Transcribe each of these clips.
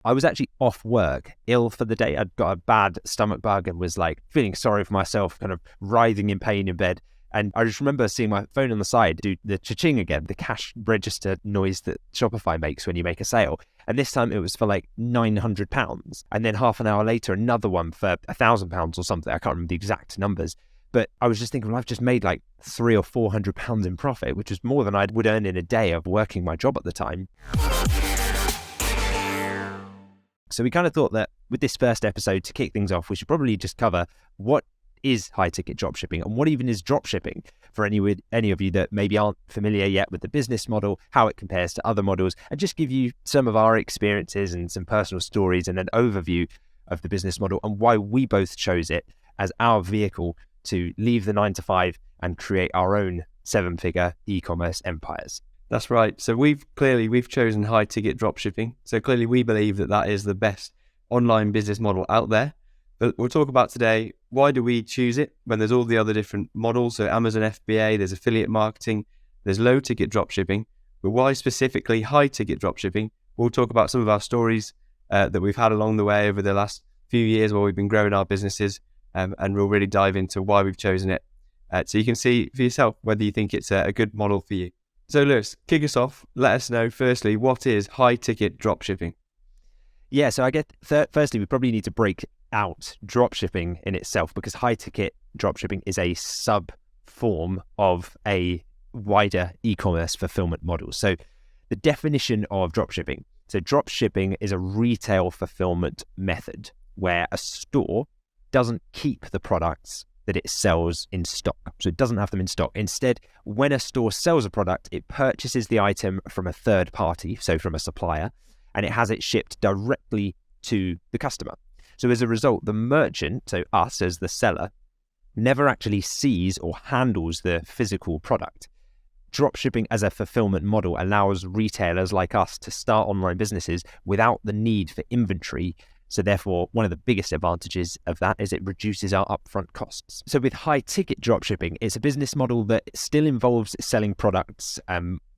I was actually off work, ill for the day. I'd got a bad stomach bug and was like feeling sorry for myself, kind of writhing in pain in bed. And I just remember seeing my phone on the side do the cha-ching again, the cash register noise that Shopify makes when you make a sale. And this time it was for like £900. And then half an hour later, another one for £1,000 or something. I can't remember the exact numbers. But I was just thinking, well, I've just made like £300 or £400 in profit, which is more than I would earn in a day of working my job at the time. So we kind of thought that with this first episode, to kick things off, we should probably just cover what is high-ticket dropshipping and what even is dropshipping for any of you that maybe aren't familiar yet with the business model, how it compares to other models, and just give you some of our experiences and some personal stories and an overview of the business model and why we both chose it as our vehicle to leave the 9-to-5 and create our own 7-figure e-commerce empires. That's right. So we've chosen high-ticket dropshipping. So clearly we believe that is the best online business model out there. But we'll talk about today, why do we choose it when there's all the other different models? So Amazon FBA, there's affiliate marketing, there's low-ticket dropshipping. But why specifically high-ticket dropshipping? We'll talk about some of our stories that we've had along the way over the last few years while we've been growing our businesses. And we'll really dive into why we've chosen it. So you can see for yourself whether you think it's a good model for you. So Lewis, kick us off. Let us know, firstly, what is high-ticket dropshipping? Yeah, so I guess firstly, we probably need to break out dropshipping in itself, because high-ticket dropshipping is a sub-form of a wider e-commerce fulfillment model. So the definition of dropshipping. So dropshipping is a retail fulfillment method where a store doesn't keep the products that it sells in stock. So it doesn't have them in stock. Instead, when a store sells a product, it purchases the item from a third party, so from a supplier, and it has it shipped directly to the customer. So as a result, the merchant, so us as the seller, never actually sees or handles the physical product. Dropshipping as a fulfillment model allows retailers like us to start online businesses without the need for inventory. So therefore, one of the biggest advantages of that is it reduces our upfront costs. So with high-ticket dropshipping, it's a business model that still involves selling products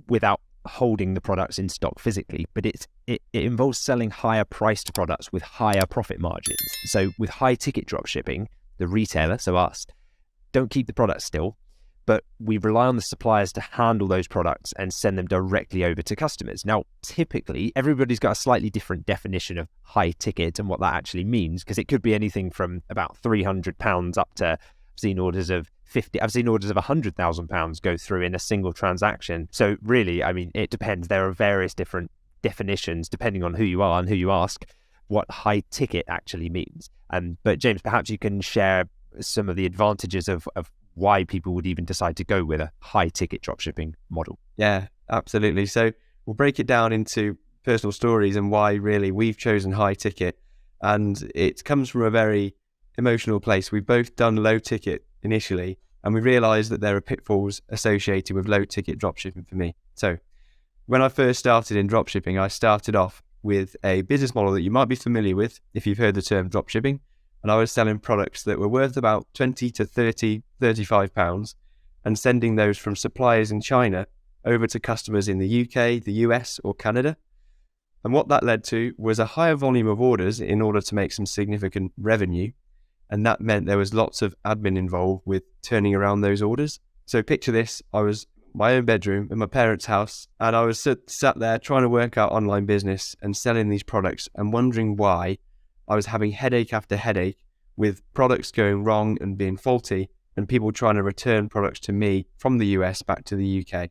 without holding the products in stock physically, but it involves selling higher priced products with higher profit margins. So with high-ticket dropshipping, the retailer, so us, don't keep the products still, but we rely on the suppliers to handle those products and send them directly over to customers. Now, typically, everybody's got a slightly different definition of high ticket and what that actually means, because it could be anything from about £300 up to, I've seen orders of £100,000 go through in a single transaction. So really, I mean, it depends. There are various different definitions depending on who you are and who you ask what high ticket actually means. But James, perhaps you can share some of the advantages of why people would even decide to go with a high-ticket dropshipping model. Yeah, absolutely. So we'll break it down into personal stories and why really we've chosen high-ticket. And it comes from a very emotional place. We've both done low-ticket initially, and we realised that there are pitfalls associated with low-ticket dropshipping for me. So when I first started in dropshipping, I started off with a business model that you might be familiar with if you've heard the term dropshipping. And I was selling products that were worth about 20 to 30, 35 pounds and sending those from suppliers in China over to customers in the UK, the US or Canada. And what that led to was a higher volume of orders in order to make some significant revenue. And that meant there was lots of admin involved with turning around those orders. So picture this, I was in my own bedroom in my parents' house and I was sat there trying to work out online business and selling these products and wondering why I was having headache after headache with products going wrong and being faulty and people trying to return products to me from the US back to the UK.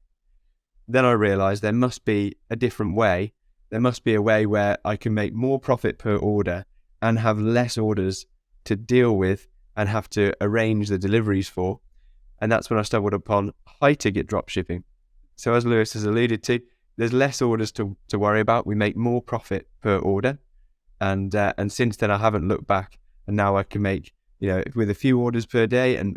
Then I realized there must be a different way. There must be a way where I can make more profit per order and have less orders to deal with and have to arrange the deliveries for. And that's when I stumbled upon high-ticket dropshipping. So as Lewis has alluded to, there's less orders to worry about. We make more profit per order. And since then, I haven't looked back, and now I can make, with a few orders per day and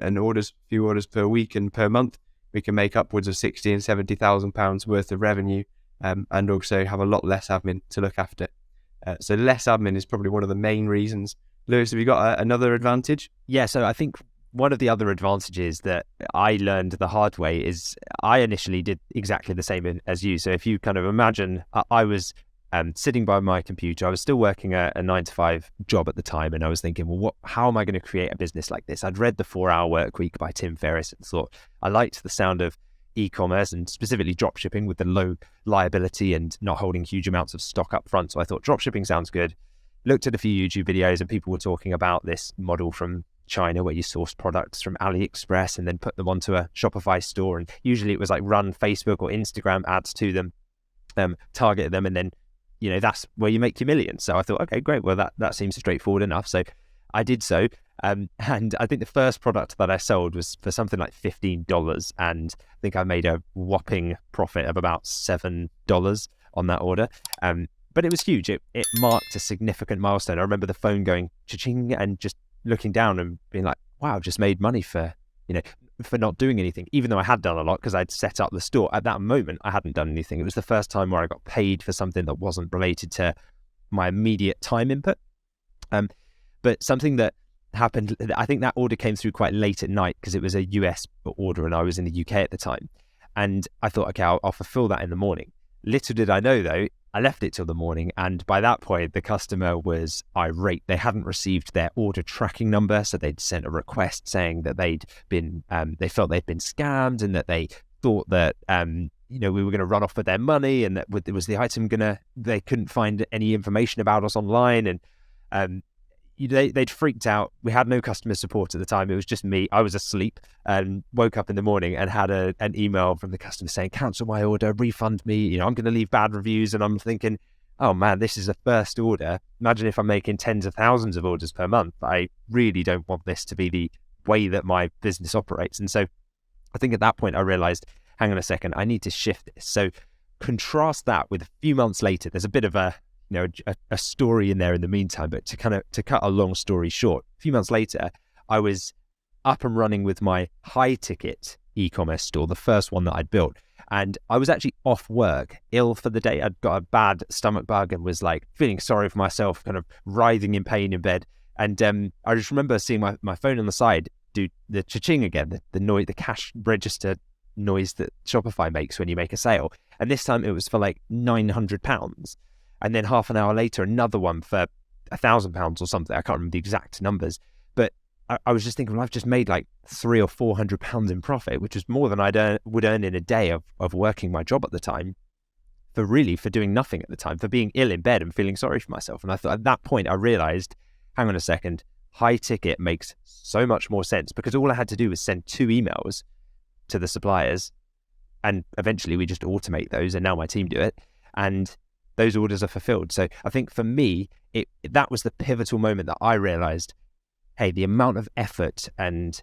few orders per week and per month, we can make upwards of 60 and 70,000 pounds worth of revenue, and also have a lot less admin to look after. So less admin is probably one of the main reasons. Lewis, have you got another advantage? Yeah, so I think one of the other advantages that I learned the hard way is I initially did exactly the same as you. So if you kind of imagine, I was sitting by my computer. I was still working a 9 to 5 job at the time, and I was thinking, well, how am I going to create a business like this? I'd read The 4-Hour Work Week by Tim Ferriss and thought I liked the sound of e-commerce and specifically dropshipping with the low liability and not holding huge amounts of stock up front. So I thought dropshipping sounds good. Looked at a few YouTube videos and people were talking about this model from China where you source products from AliExpress and then put them onto a Shopify store. And usually it was like run Facebook or Instagram ads to them, target them, and then, that's where you make your millions. So I thought, okay, great. Well, that seems straightforward enough. So I did so. And I think the first product that I sold was for something like $15. And I think I made a whopping profit of about $7 on that order. But it was huge. It marked a significant milestone. I remember the phone going cha-ching and just looking down and being like, wow, I've just made money for not doing anything, even though I had done a lot because I'd set up the store. At that moment, I hadn't done anything. It was the first time where I got paid for something that wasn't related to my immediate time input. But something that happened, I think that order came through quite late at night because it was a US order and I was in the UK at the time. And I thought, okay, I'll fulfill that in the morning. Little did I know, though, I left it till the morning, and by that point, the customer was irate. They hadn't received their order tracking number, so they'd sent a request saying that they felt they'd been scammed, and that they thought that we were going to run off with their money, and that was the item they couldn't find any information about us online, and they'd freaked out. We had no customer support at the time. It was just me. I was asleep and woke up in the morning and had an email from the customer saying, cancel my order, refund me. I'm going to leave bad reviews. And I'm thinking, oh man, this is a first order. Imagine if I'm making tens of thousands of orders per month. I really don't want this to be the way that my business operates. And so I think at that point I realized, hang on a second, I need to shift this. So contrast that with a few months later. There's a bit of a story in there in the meantime, but to cut a long story short, a few months later, I was up and running with my High-Ticket e-commerce store, the first one that I'd built. And I was actually off work, ill for the day. I'd got a bad stomach bug and was like feeling sorry for myself, kind of writhing in pain in bed. And I just remember seeing my phone on the side do the cha-ching again, the noise, the cash register noise that Shopify makes when you make a sale. And this time it was for like £900. And then half an hour later, another one for £1,000 or something. I can't remember the exact numbers, but I was just thinking, well, I've just made like £300 or £400 in profit, which was more than would earn in a day of working my job at the time for doing nothing at the time, for being ill in bed and feeling sorry for myself. And I thought at that point, I realized, hang on a second, High-Ticket makes so much more sense because all I had to do was send 2 emails to the suppliers, and eventually we just automate those, and now my team do it. And those orders are fulfilled. So I think for me, that was the pivotal moment that I realized, hey, the amount of effort and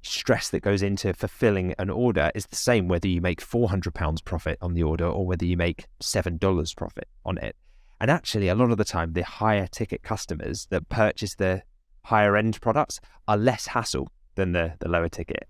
stress that goes into fulfilling an order is the same whether you make £400 profit on the order or whether you make $7 profit on it. And actually, a lot of the time, the higher ticket customers that purchase the higher end products are less hassle than the lower ticket.